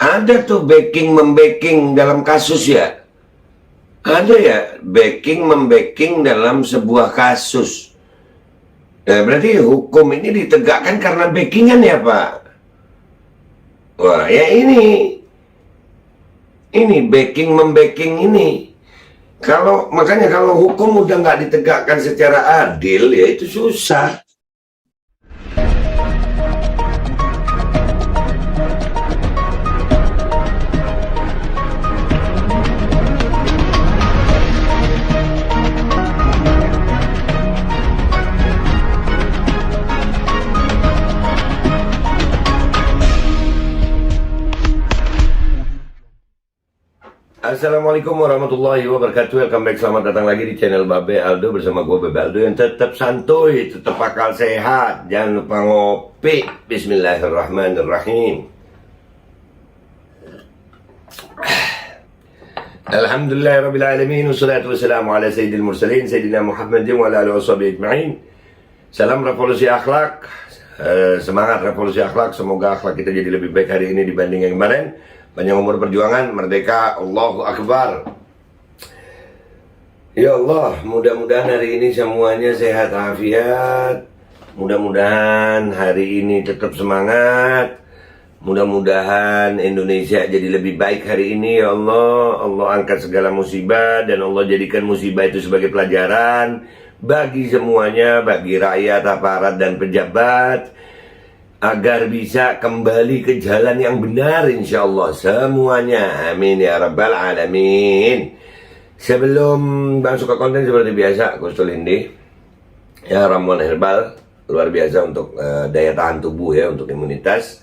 Ada tuh backing membacking dalam kasus ya. Ada ya backing membacking dalam sebuah kasus. Nah, berarti hukum ini ditegakkan karena backingan ya Pak. Wah ya ini backing membacking ini. Makanya kalau hukum udah nggak ditegakkan secara adil ya itu susah. Assalamualaikum warahmatullahi wabarakatuh. Welcome back, selamat datang lagi di channel Babe Aldo bersama gue Babe Aldo yang tetap santuy, tetap akal sehat. Jangan lupa ngopi. Bismillahirrahmanirrahim. Alhamdulillahirrabbilalamin. Wassalatu wassalamu ala sayyidil mursalin Sayyidina Muhammadin wa ala alihi washabihi ajma'in. Salam revolusi akhlak. Semangat revolusi akhlak. Semoga akhlak kita jadi lebih baik hari ini dibanding yang kemarin. Panjang umur perjuangan, merdeka, Allahu Akbar. Ya Allah, mudah-mudahan hari ini semuanya sehat afiat. Mudah-mudahan hari ini tetap semangat. Mudah-mudahan Indonesia jadi lebih baik hari ini ya Allah. Allah angkat segala musibah dan Allah jadikan musibah itu sebagai pelajaran bagi semuanya, bagi rakyat, aparat dan pejabat, agar bisa kembali ke jalan yang benar insyaallah semuanya, amin ya rabbal alamin. Sebelum masuk ke konten seperti biasa, Kustul Indi ya, ramuan herbal luar biasa untuk daya tahan tubuh ya, untuk imunitas.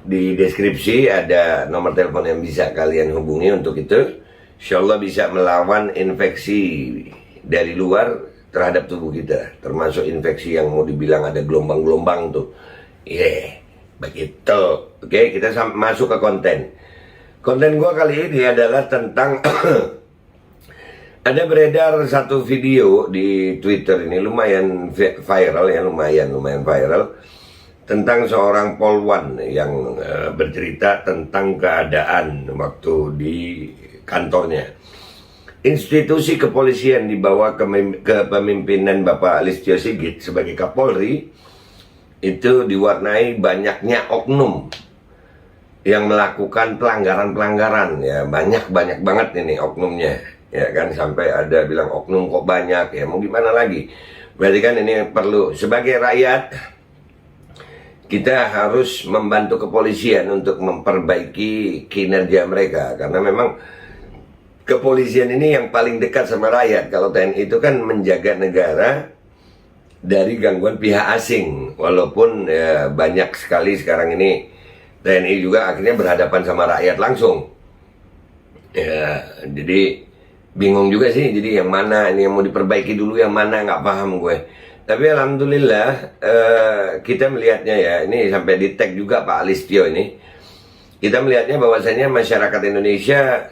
Di deskripsi ada nomor telepon yang bisa kalian hubungi untuk itu. Insyaallah bisa melawan infeksi dari luar terhadap tubuh kita, termasuk infeksi yang mau dibilang ada gelombang-gelombang tuh. Begitu. Oke, kita masuk ke konten. Konten gua kali ini adalah tentang ada beredar satu video di Twitter ini lumayan viral ya, lumayan viral, tentang seorang polwan yang bercerita tentang keadaan waktu di kantornya. Institusi kepolisian di bawah kepemimpinan Bapak Listio Sigit sebagai Kapolri itu diwarnai banyaknya oknum yang melakukan pelanggaran-pelanggaran ya, banyak banget ini oknumnya ya kan, sampai ada bilang oknum kok banyak ya, mau gimana lagi. Berarti kan ini perlu sebagai rakyat kita harus membantu kepolisian untuk memperbaiki kinerja mereka, karena memang kepolisian ini yang paling dekat sama rakyat. Kalau TNI itu kan menjaga negara dari gangguan pihak asing, walaupun ya, banyak sekali sekarang ini TNI juga akhirnya berhadapan sama rakyat langsung ya, jadi bingung juga sih, jadi yang mana ini yang mau diperbaiki dulu, yang mana nggak paham gue. Tapi alhamdulillah kita melihatnya ya, ini sampai di tag juga Pak Listio ini, kita melihatnya bahwasanya masyarakat Indonesia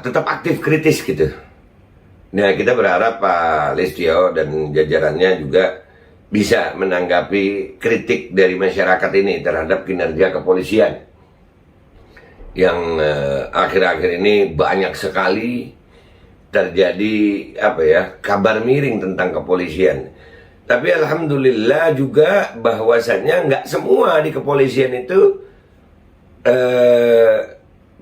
tetap aktif kritis gitu. Nah, kita berharap Pak Listio dan jajarannya juga bisa menanggapi kritik dari masyarakat ini terhadap kinerja kepolisian yang akhir-akhir ini banyak sekali terjadi kabar miring tentang kepolisian. Tapi alhamdulillah juga bahwasannya nggak semua di kepolisian itu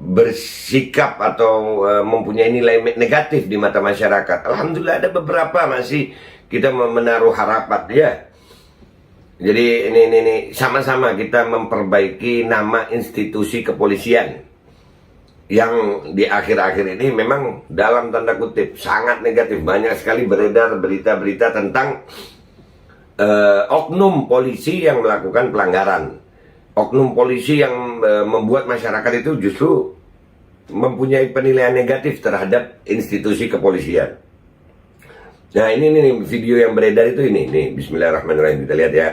bersikap atau mempunyai nilai negatif di mata masyarakat. Alhamdulillah ada beberapa masih kita menaruh harapan ya. Jadi ini sama-sama kita memperbaiki nama institusi kepolisian yang di akhir-akhir ini memang dalam tanda kutip sangat negatif. Banyak sekali beredar berita-berita tentang oknum polisi yang melakukan pelanggaran. Oknum polisi yang membuat masyarakat itu justru mempunyai penilaian negatif terhadap institusi kepolisian. Nah ini video yang beredar itu ini bismillahirrahmanirrahim, kita lihat ya.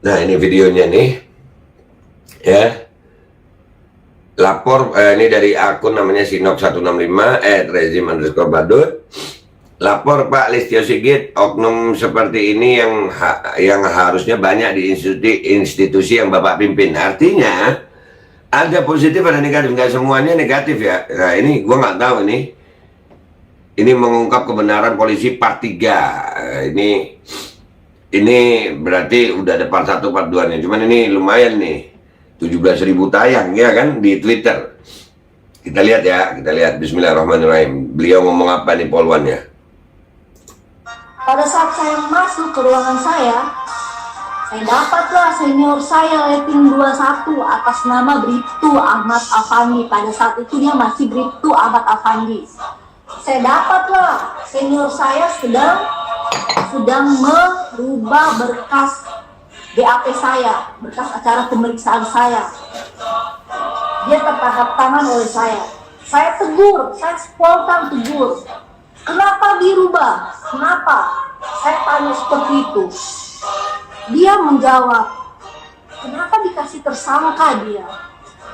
Nah ini videonya nih ya. Lapor ini dari akun namanya Sinok165 @rezim_badut. lapor Pak Listio Sigit, oknum seperti ini yang harusnya banyak di institusi yang Bapak pimpin. Artinya ada positif ada negatif, nggak semuanya negatif ya. Nah ini gua nggak tahu ini mengungkap kebenaran polisi part 3. Ini berarti udah ada part 1 part 2 nya. Cuman ini lumayan nih, 17.000 tayang ya kan di Twitter. Kita lihat ya, kita lihat. Bismillahirrahmanirrahim. Beliau ngomong apa nih polwannya? Pada saat saya masuk ke ruangan saya dapatlah senior saya rating 21 atas nama Bribtu Ahmad Afandi. Pada saat itu dia masih Bribtu Ahmad Afandi. Saya dapatlah senior saya sedang merubah berkas BAP saya, berkas acara pemeriksaan saya. Dia tertangkap tangan oleh saya. Saya tegur, saya spontan tegur. Kenapa dirubah? Kenapa? Saya tanya seperti itu. Dia menjawab, kenapa dikasih tersangka dia?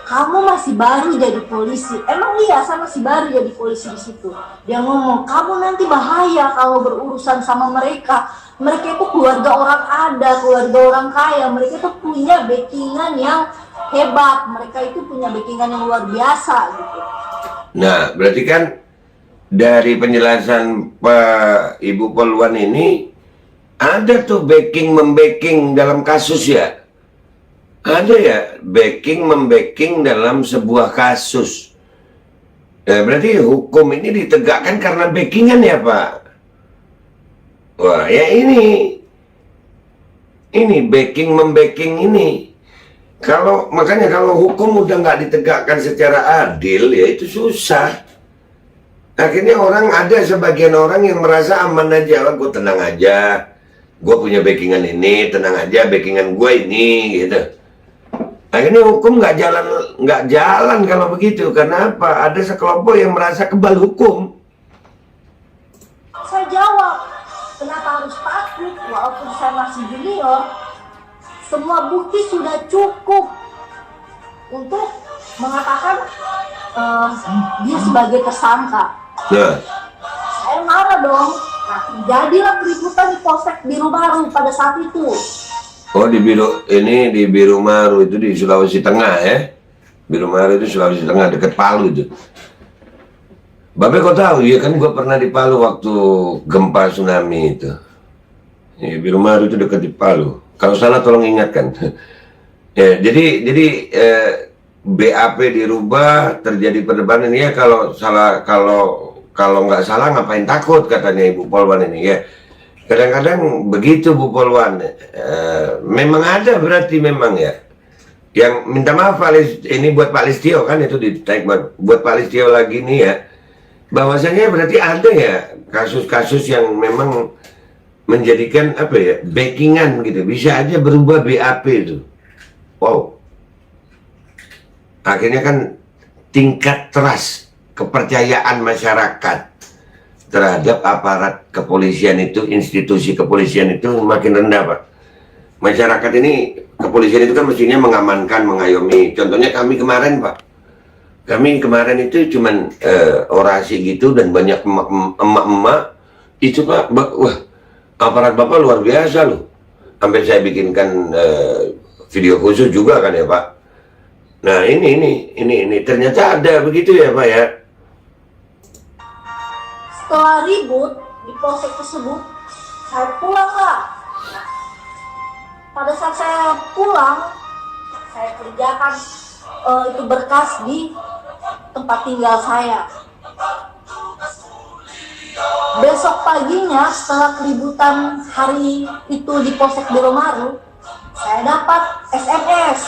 Kamu masih baru jadi polisi. Emang iya, saya masih baru jadi polisi di situ. Dia ngomong, kamu nanti bahaya kalau berurusan sama mereka. Mereka itu keluarga orang ada, keluarga orang kaya. Mereka itu punya backingan yang hebat. Mereka itu punya backingan yang luar biasa gitu. Nah, berarti kan dari penjelasan Pak Ibu Polwan ini ada tuh backing dalam kasus ya. Ada ya backing dalam sebuah kasus. Nah, berarti hukum ini ditegakkan karena backingan ya Pak. Wah ya ini backing ini. Makanya kalau hukum udah nggak ditegakkan secara adil ya itu susah. Akhirnya sebagian orang yang merasa aman aja, gue tenang aja, gue punya backingan ini, tenang aja, backingan gue ini, gitu. Akhirnya hukum nggak jalan kalau begitu. Karena apa? Ada sekelompok yang merasa kebal hukum. Saya jawab, kenapa harus takut? Walaupun saya masih junior, semua bukti sudah cukup untuk mengatakan dia sebagai tersangka. Nah, saya marah dong. Nah, jadilah keributan di Polsek Biru Maru pada saat itu. oh di Biru Maru itu di Sulawesi Tengah ya. Biru Maru itu Sulawesi Tengah dekat Palu itu. Bapak kok tahu ya kan gue pernah di Palu waktu gempa tsunami itu. Ya, Biru Maru itu dekat di Palu. Kalau salah tolong ingatkan. Ya, jadi BAP dirubah, terjadi perdebatan ini ya kalau nggak salah ngapain takut katanya Ibu Polwan ini ya. Kadang-kadang begitu Bu Polwan. Memang ada berarti memang ya. Yang minta maaf ini buat Pak Listio kan itu di tag buat Pak Listio lagi nih ya. Bahwasanya berarti ada ya kasus-kasus yang memang menjadikan apa ya backingan gitu. Bisa aja berubah BAP itu. Wow. Akhirnya kan tingkat trust kepercayaan masyarakat terhadap aparat kepolisian itu, institusi kepolisian itu makin rendah Pak. Masyarakat ini, kepolisian itu kan mestinya mengamankan, mengayomi. Contohnya kami kemarin Pak, kami kemarin itu cuman orasi gitu dan banyak emak-emak itu Pak. Wah, aparat Bapak luar biasa loh. Sampai saya bikinkan video khusus juga kan ya Pak. Nah ini ternyata ada begitu ya Pak ya. Setelah ribut di polsek tersebut, saya pulanglah. Pada saat saya pulang, saya kerjakan itu berkas di tempat tinggal saya. Besok paginya setelah keributan hari itu di Polsek Biru Maru, saya dapat SMS.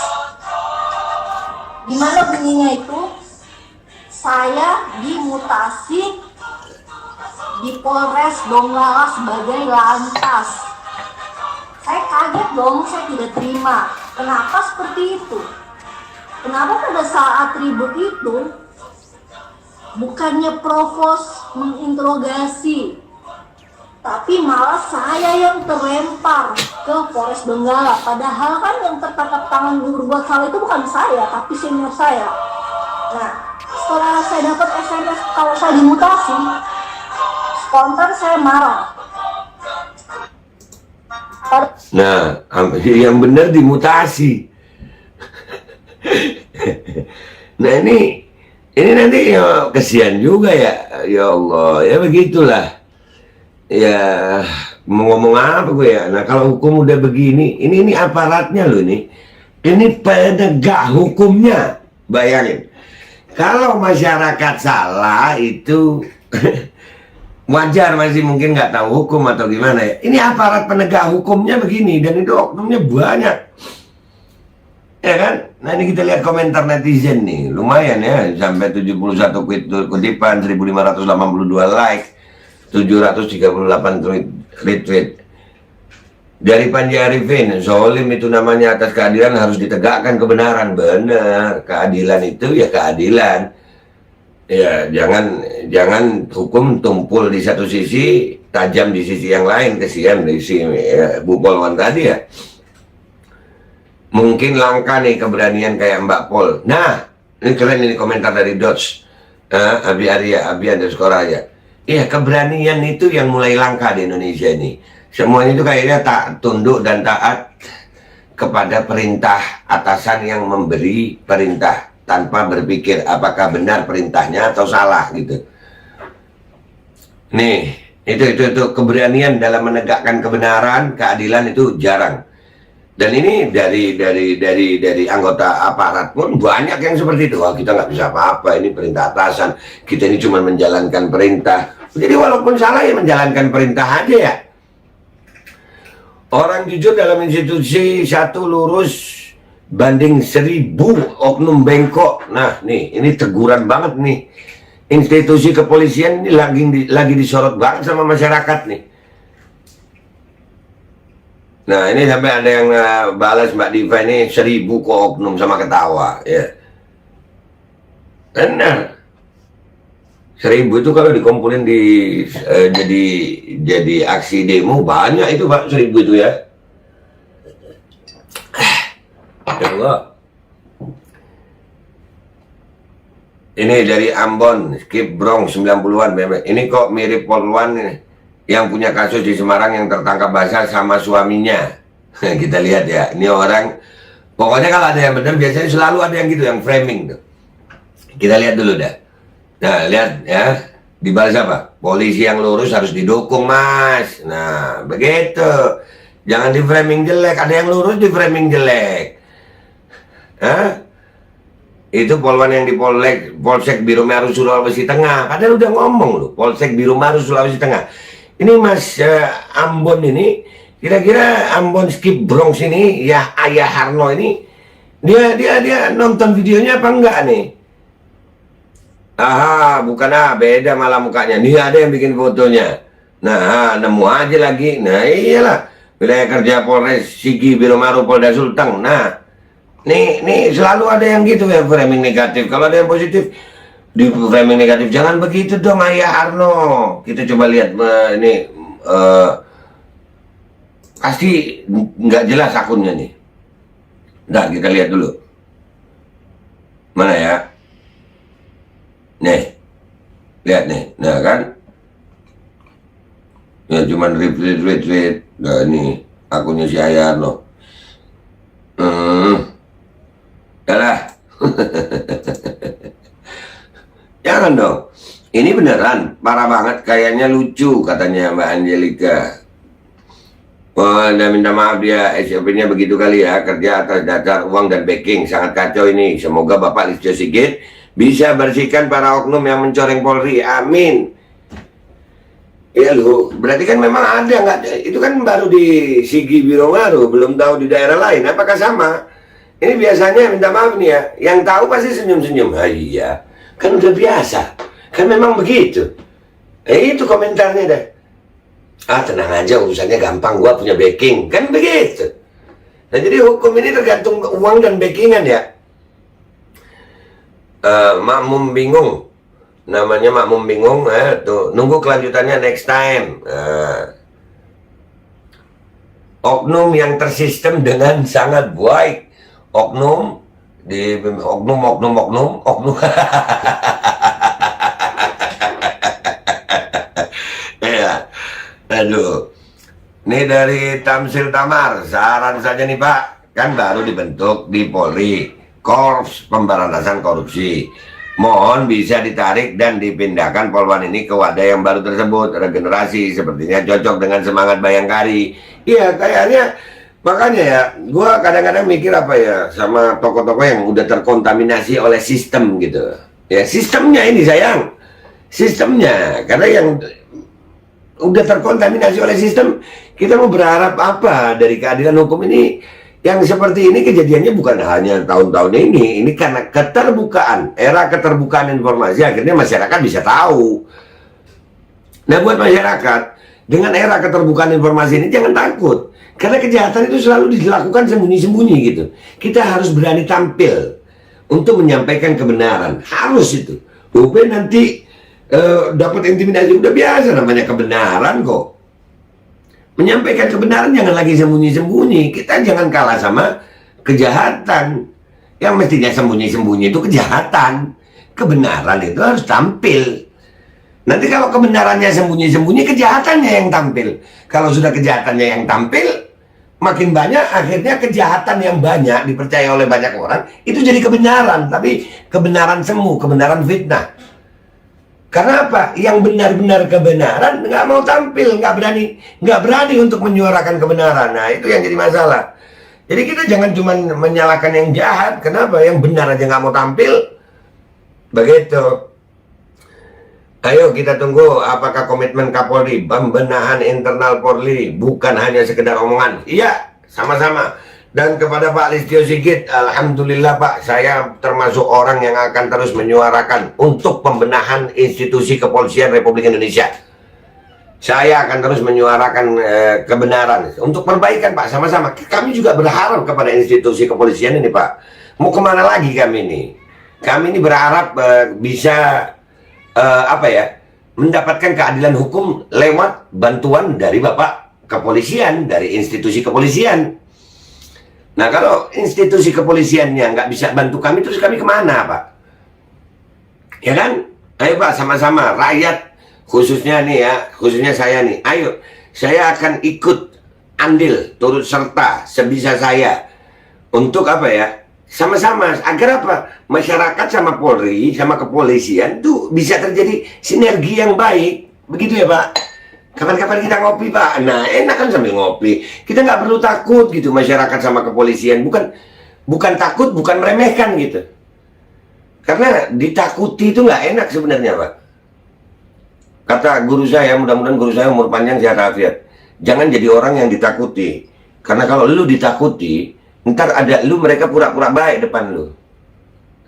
Di mana bunyinya itu, saya dimutasi di Polres Donggala sebagai lantas. Saya kaget dong, saya tidak terima. Kenapa seperti itu? Kenapa pada saat ribut itu bukannya provos menginterogasi, tapi malah saya yang terlempar ke Polres Donggala. Padahal kan yang tertangkap tangan berbuat salah itu bukan saya, tapi senior saya. Nah, setelah saya dapat SMS kalau saya dimutasi, spontan saya marah. Nah, yang benar dimutasi. Nah ini nanti ya kesian juga ya Allah, ya begitulah. Ya mau ngomong apa gue ya. Nah kalau hukum udah begini, ini aparatnya loh ini penegak hukumnya. Bayangin, kalau masyarakat salah itu wajar, masih mungkin nggak tahu hukum atau gimana ya. Ini aparat penegak hukumnya begini, dan itu oknumnya banyak, ya kan? Nah ini kita lihat komentar netizen nih, lumayan ya, sampai 71 kutipan, 1582 like, 738 retweet. Dari Panji Arifin, zolim itu namanya, atas keadilan harus ditegakkan kebenaran. Benar, keadilan itu ya keadilan. Ya jangan hukum tumpul di satu sisi, tajam di sisi yang lain. Kesian di sini ya, Bu Polwan tadi ya. Mungkin langka nih keberanian kayak Mbak Pol. Nah, ini keren, ini komentar dari Dodge. Abi _Arya. Iya, keberanian itu yang mulai langka di Indonesia ini. Semuanya itu kayaknya tak tunduk dan taat kepada perintah atasan yang memberi perintah, tanpa berpikir apakah benar perintahnya atau salah gitu. Nih, itu keberanian dalam menegakkan kebenaran, keadilan itu jarang. Dan ini dari anggota aparat pun banyak yang seperti itu. Wah, kita nggak bisa apa-apa, ini perintah atasan, kita ini cuma menjalankan perintah. Jadi walaupun salah ya menjalankan perintah aja ya. Orang jujur dalam institusi satu lurus banding 1000 oknum bengkok. Nah nih, ini teguran banget nih. Institusi kepolisian ini lagi disorot banget sama masyarakat nih. Nah ini sampai ada yang balas Mbak Diva ini 1000 kok oknum, sama ketawa ya. Benar. 1000 itu kalau dikumpulin jadi aksi demo banyak itu Pak, 1000 itu ya. Ya Allah. Ini dari Ambon, Skip Bronx 90-an. Ini kok mirip Polwan yang punya kasus di Semarang yang tertangkap basah sama suaminya. Kita lihat ya, ini orang. Pokoknya kalau ada yang benar biasanya selalu ada yang gitu, yang framing tuh. Kita lihat dulu dah. Nah, lihat ya, dibalas apa? Polisi yang lurus harus didukung, Mas. Nah, begitu. Jangan di framing jelek. Ada yang lurus di framing jelek. Hah? Itu Polwan yang di Polsek Biromaru Sulawesi Tengah. Padahal udah ngomong loh, Polsek Biromaru Sulawesi Tengah. Ini Mas Ambon ini, kira-kira Ambon Skip Bronx ini, ya Ayah Harno ini, dia nonton videonya apa enggak nih? Aha, bukan beda malah mukanya. Nih ada yang bikin fotonya. Nah, nemu aja lagi. Nah, iyalah. Wilayah kerja Polres Sigi Biromaru Polda Sulteng. Nah, nih selalu ada yang gitu ya, framing negatif. Kalau ada yang positif di framing negatif. Jangan begitu dong Ayah Arno. Kita coba lihat ini pasti nggak jelas akunnya nih. Nah, kita lihat dulu. Mana ya? Nih, lihat nih, nah kan, ya cuman retweet, nah ini akunnya si Ayarno. Yalah, jangan dong, ini beneran, parah banget, kayaknya lucu katanya Mbak Angelika. Wah, anda minta maaf dia, SOP-nya begitu kali ya, kerja atas dasar uang dan backing, sangat kacau ini. Semoga Bapak Listio Sigit bisa bersihkan para oknum yang mencoreng Polri, amin. Ya loh, berarti kan memang ada nggak? Itu kan baru di Sigi Biromaru, belum tahu di daerah lain. Apakah sama? Ini biasanya minta maaf nih ya, yang tahu pasti senyum-senyum. Ah, iya, kan udah biasa, kan memang begitu. Itu komentarnya dah. Ah tenang aja, urusannya gampang, gua punya backing, kan begitu. Nah jadi hukum ini tergantung uang dan backingan ya. Makmum bingung, namanya makmum bingung, tuh nunggu kelanjutannya next time. Oknum yang tersistem dengan sangat baik, oknum Aduh. Ini dari Tamsil Tamar, saran saja nih Pak, kan baru dibentuk di Polri, Korps Pemberantasan Korupsi. Mohon bisa ditarik dan dipindahkan Polwan ini ke wadah yang baru tersebut, regenerasi, sepertinya cocok dengan semangat Bayangkari. Iya, kayaknya, makanya ya, gua kadang-kadang mikir apa ya, sama tokoh-tokoh yang udah terkontaminasi oleh sistem gitu. Ya, sistemnya ini sayang, sistemnya, karena yang udah terkontaminasi oleh sistem, kita mau berharap apa dari keadilan hukum ini? Yang seperti ini kejadiannya bukan hanya tahun-tahun ini karena keterbukaan, era keterbukaan informasi, akhirnya masyarakat bisa tahu. Nah, buat masyarakat, dengan era keterbukaan informasi ini jangan takut, karena kejahatan itu selalu dilakukan sembunyi-sembunyi gitu. Kita harus berani tampil untuk menyampaikan kebenaran, harus itu. Bukan nanti dapat intimidasi, udah biasa namanya kebenaran kok. Menyampaikan kebenaran jangan lagi sembunyi-sembunyi. Kita jangan kalah sama kejahatan. Yang mestinya sembunyi-sembunyi itu kejahatan. Kebenaran itu harus tampil. Nanti kalau kebenarannya sembunyi-sembunyi, kejahatannya yang tampil. Kalau sudah kejahatannya yang tampil, makin banyak, akhirnya kejahatan yang banyak dipercaya oleh banyak orang, itu jadi kebenaran. Tapi kebenaran semu, kebenaran fitnah. Karena apa? Yang benar-benar kebenaran nggak mau tampil, nggak berani untuk menyuarakan kebenaran. Nah, itu yang jadi masalah. Jadi kita jangan cuma menyalahkan yang jahat. Kenapa? Yang benar aja nggak mau tampil. Begitu. Ayo kita tunggu apakah komitmen Kapolri, pembenahan internal Polri bukan hanya sekedar omongan. Iya, sama-sama. Dan kepada Pak Listio Sigit, alhamdulillah Pak, saya termasuk orang yang akan terus menyuarakan untuk pembenahan institusi kepolisian Republik Indonesia. Saya akan terus menyuarakan kebenaran untuk perbaikan Pak, sama-sama. Kami juga berharap kepada institusi kepolisian ini Pak. Mau kemana lagi kami ini? Kami ini berharap bisa mendapatkan keadilan hukum lewat bantuan dari Bapak kepolisian, dari institusi kepolisian. Nah, kalau institusi kepolisiannya nggak bisa bantu kami, terus kami kemana, Pak? Ya kan? Ayo Pak, sama-sama rakyat, khususnya nih ya, khususnya saya nih, ayo, saya akan ikut andil, turut serta sebisa saya untuk apa ya? Sama-sama, agar apa? Masyarakat sama Polri, sama kepolisian tuh bisa terjadi sinergi yang baik, begitu ya Pak? Kapan-kapan kita ngopi Pak. Nah, enak kan sambil ngopi. Kita nggak perlu takut gitu masyarakat sama kepolisian. Bukan takut, bukan meremehkan gitu. Karena ditakuti itu nggak enak sebenarnya Pak. Kata guru saya, mudah-mudahan guru saya umur panjang sehat afiat. Jangan jadi orang yang ditakuti. Karena kalau lu ditakuti, ntar ada lu mereka pura-pura baik depan lu.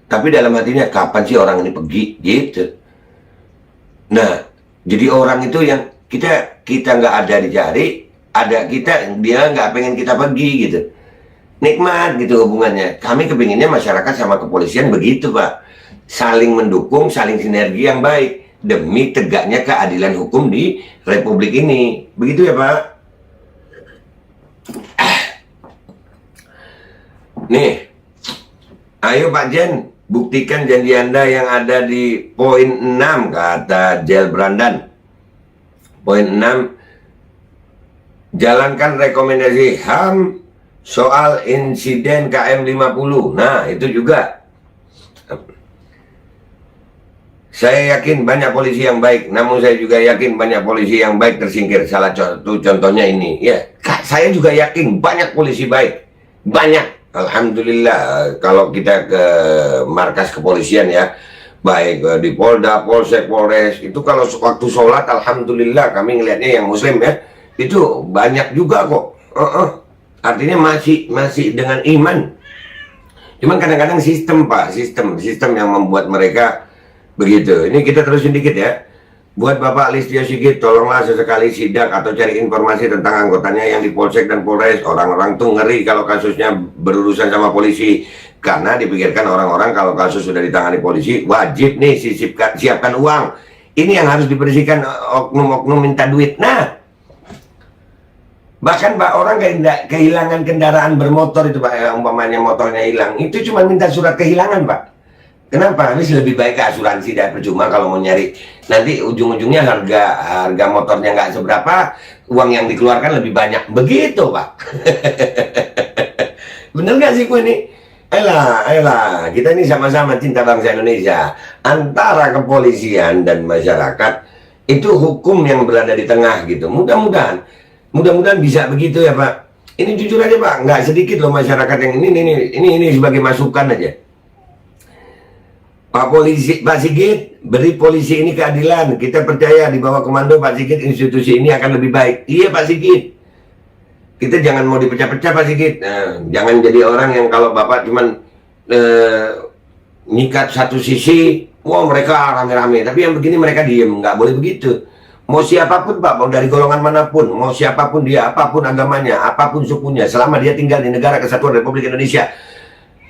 Tapi dalam hatinya kapan sih orang ini pergi gitu. Nah, jadi orang itu yang kita nggak ada dicari, ada kita, dia nggak pengen kita pergi gitu. Nikmat gitu hubungannya. Kami kepinginnya masyarakat sama kepolisian begitu Pak, saling mendukung, saling sinergi yang baik demi tegaknya keadilan hukum di Republik ini. Begitu ya Pak. Nih, ayo Pak Jen, buktikan janji Anda yang ada di poin 6, kata Jel Brandan. Poin 6, jalankan rekomendasi HAM soal insiden KM 50. Nah, itu juga. Saya yakin banyak polisi yang baik, namun saya juga yakin banyak polisi yang baik tersingkir. Salah satu contohnya ini. Ya, saya juga yakin banyak polisi baik. Banyak. Alhamdulillah, kalau kita ke markas kepolisian ya, baik di Polda, Polsek, Polres, itu kalau waktu sholat, alhamdulillah kami ngelihatnya yang muslim ya, itu banyak juga kok. Artinya masih dengan iman. Cuman kadang-kadang sistem Pak, sistem yang membuat mereka begitu. Ini kita terusin dikit ya. Buat Bapak Listio Sigit, tolonglah sesekali sidak atau cari informasi tentang anggotanya yang di Polsek dan Polres. Orang-orang tuh ngeri kalau kasusnya berurusan sama polisi. Karena dipikirkan orang-orang kalau kasus sudah ditangani polisi, wajib nih siapkan uang. Ini yang harus dibersihkan oknum-oknum minta duit. Nah, bahkan Pak, orang kehilangan kendaraan bermotor itu Pak, ya, umpamanya motornya hilang, itu cuma minta surat kehilangan Pak. Kenapa? Ini lebih baik ke asuransi dan percuma kalau mau nyari. Nanti ujung-ujungnya harga motornya nggak seberapa, uang yang dikeluarkan lebih banyak. Begitu, Pak. Bener nggak sih gue nih? Ayolah, kita ini sama-sama cinta bangsa Indonesia. Antara kepolisian dan masyarakat, itu hukum yang berada di tengah gitu. Mudah-mudahan bisa begitu ya, Pak. Ini jujur aja, Pak, nggak sedikit loh masyarakat yang ini sebagai masukan aja. Pak Sigit, beri polisi ini keadilan. Kita percaya di bawah komando Pak Sigit institusi ini akan lebih baik. Iya, Pak Sigit. Kita jangan mau dipecah-pecah, Pak Sigit. Nah, jangan jadi orang yang kalau Bapak cuman nyikat satu sisi, wah mereka rame-rame. Tapi yang begini mereka diem, nggak boleh begitu. Mau siapapun, Pak, mau dari golongan manapun, mau siapapun dia, apapun agamanya, apapun sukunya, selama dia tinggal di negara kesatuan Republik Indonesia,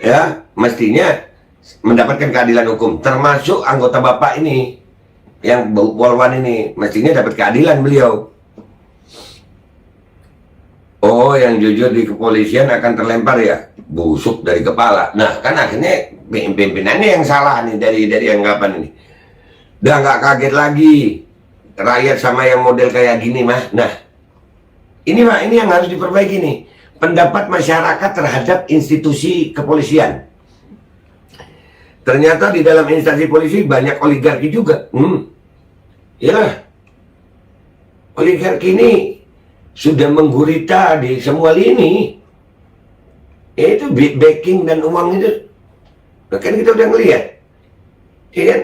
ya mestinya mendapatkan keadilan hukum. Termasuk anggota Bapak ini, yang Polwan ini, mestinya dapat keadilan beliau. Oh, yang jujur di kepolisian akan terlempar ya, busuk dari kepala. Nah, kan akhirnya pimpinannya yang salah nih dari anggapan ini. Udah nggak kaget lagi rakyat sama yang model kayak gini mah. Nah, ini yang harus diperbaiki nih. Pendapat masyarakat terhadap institusi kepolisian. Ternyata di dalam instansi polisi banyak oligarki juga. Ya, oligarki ini sudah menggurita di semua lini. Itu backing dan uang itu. Kan kita udah ngelihat. Ya kan?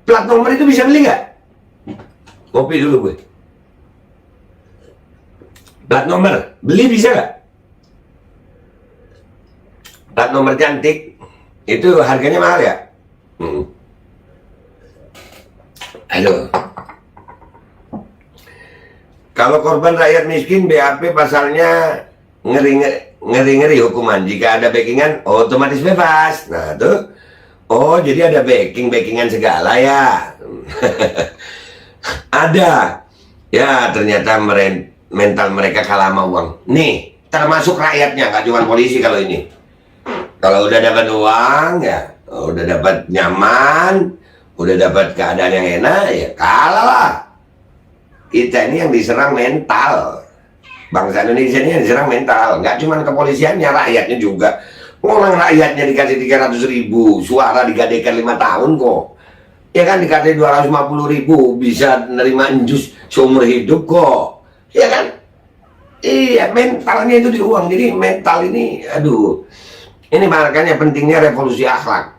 Plat nomor itu bisa beli nggak? Kopi dulu gue. Plat nomor, beli bisa nggak? Plat nomor cantik, itu harganya mahal ya? Aduh. Kalau korban rakyat miskin, BAP pasalnya ngeri-ngeri hukuman. Jika ada backingan, otomatis bebas. Nah tuh, oh jadi ada backingan segala ya. Ada. Ya ternyata mental mereka kalah sama uang. Nih, termasuk rakyatnya, nggak cuma polisi kalau ini. Kalau udah dapat uang, ya udah dapat nyaman, udah dapat keadaan yang enak, ya kalah lah. Kita ini yang diserang mental. Bangsa Indonesia ini yang diserang mental. Nggak cuma kepolisiannya, rakyatnya juga. Orang rakyatnya dikasih 300.000, suara digadekan 5 tahun kok. Ya kan dikasih 250.000, bisa nerima njus seumur hidup kok. Ya kan? Iya, mentalnya itu di uang. Jadi mental ini, aduh. Ini makanya pentingnya revolusi akhlak.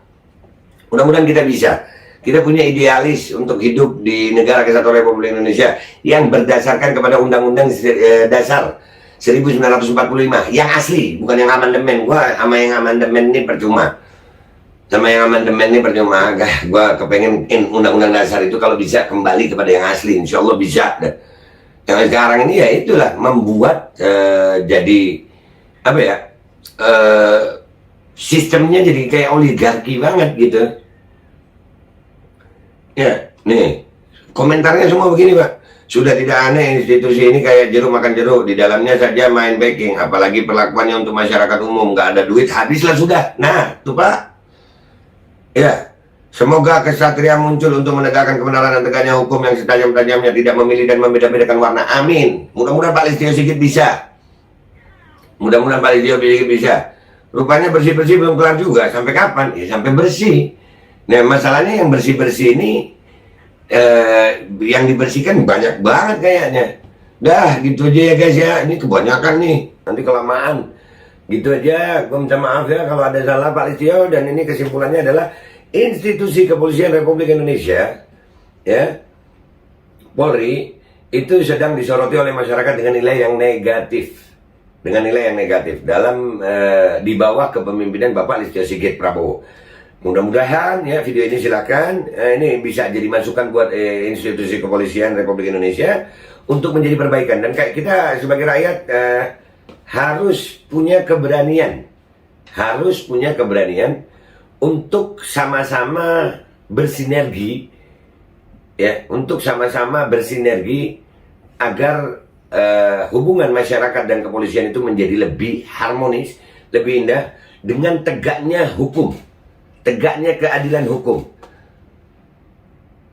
Mudah-mudahan kita bisa. Kita punya idealis untuk hidup di negara kesatuan Republik Indonesia yang berdasarkan kepada Undang-Undang Dasar 1945 yang asli, bukan yang amandemen. Gua sama yang amandemen ini percuma. Gua kepengen Undang-Undang Dasar itu kalau bisa kembali kepada yang asli. Insya Allah bisa. Yang sekarang ini ya itulah membuat jadi apa ya? Sistemnya jadi kayak oligarki banget gitu. Ya, nih komentarnya semua begini, Pak. Sudah tidak aneh institusi ini kayak jeruk makan jeruk, di dalamnya saja main backing, apalagi perlakuannya untuk masyarakat umum, nggak ada duit, habislah sudah. Nah, tuh Pak. Ya, semoga kesatria muncul untuk menegakkan kebenaran dan tegaknya hukum yang setajam-tajamnya, tidak memilih dan membeda-bedakan warna. Amin. Mudah-mudahan Pak Listio Sigit bisa. Rupanya bersih-bersih belum kelar juga. Sampai kapan? Ya sampai bersih. Nah masalahnya yang bersih-bersih ini yang dibersihkan banyak banget kayaknya. Dah gitu aja ya guys ya. Ini kebanyakan nih. Nanti kelamaan. Gitu aja. Gue minta maaf ya kalau ada salah Pak Listio. Dan ini kesimpulannya adalah institusi kepolisian Republik Indonesia, ya, Polri, itu sedang disoroti oleh masyarakat dengan nilai yang negatif. Dalam di bawah kepemimpinan Bapak Listio Sigit Prabowo. Mudah-mudahan ya video ini silakan ini bisa jadi masukan buat institusi kepolisian Republik Indonesia untuk menjadi perbaikan. Dan kayak kita sebagai rakyat harus punya keberanian untuk sama-sama bersinergi, ya, agar hubungan masyarakat dan kepolisian itu menjadi lebih harmonis, lebih indah dengan tegaknya hukum. tegaknya keadilan hukum,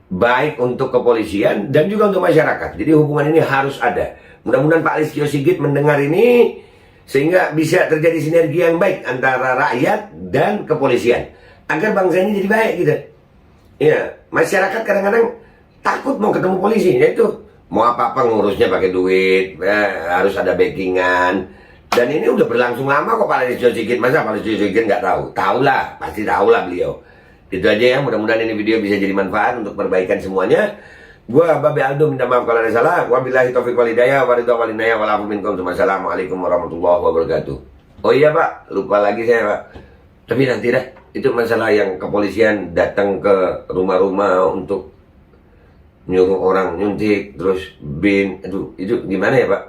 baik untuk kepolisian dan juga untuk masyarakat. Jadi hubungan ini harus ada. Mudah-mudahan Pak Listio Sigit mendengar ini sehingga bisa terjadi sinergi yang baik antara rakyat dan kepolisian agar bangsa ini jadi baik gitu. Ya, masyarakat kadang-kadang takut mau ketemu polisi, yaitu mau apa-apa ngurusnya pakai duit, harus ada backingan. Dan ini udah berlangsung lama kok Pak Listio Sigit. Masa Pak Listio Sigit nggak tahu? Tahu lah, pasti tahu lah beliau. Itu aja ya, mudah-mudahan ini video bisa jadi manfaat untuk perbaikan semuanya. Gua Babe Aldo minta maaf kalau ada salah. Wabillahi taufiq wal hidayah, wa ridha wal inayah, wal afu minkum. Assalamualaikum warahmatullahi wabarakatuh. Oh iya Pak, lupa lagi saya Pak. Tapi nanti dah, itu masalah yang kepolisian datang ke rumah-rumah untuk nyuruh orang nyuntik, terus bin, aduh, itu gimana ya Pak?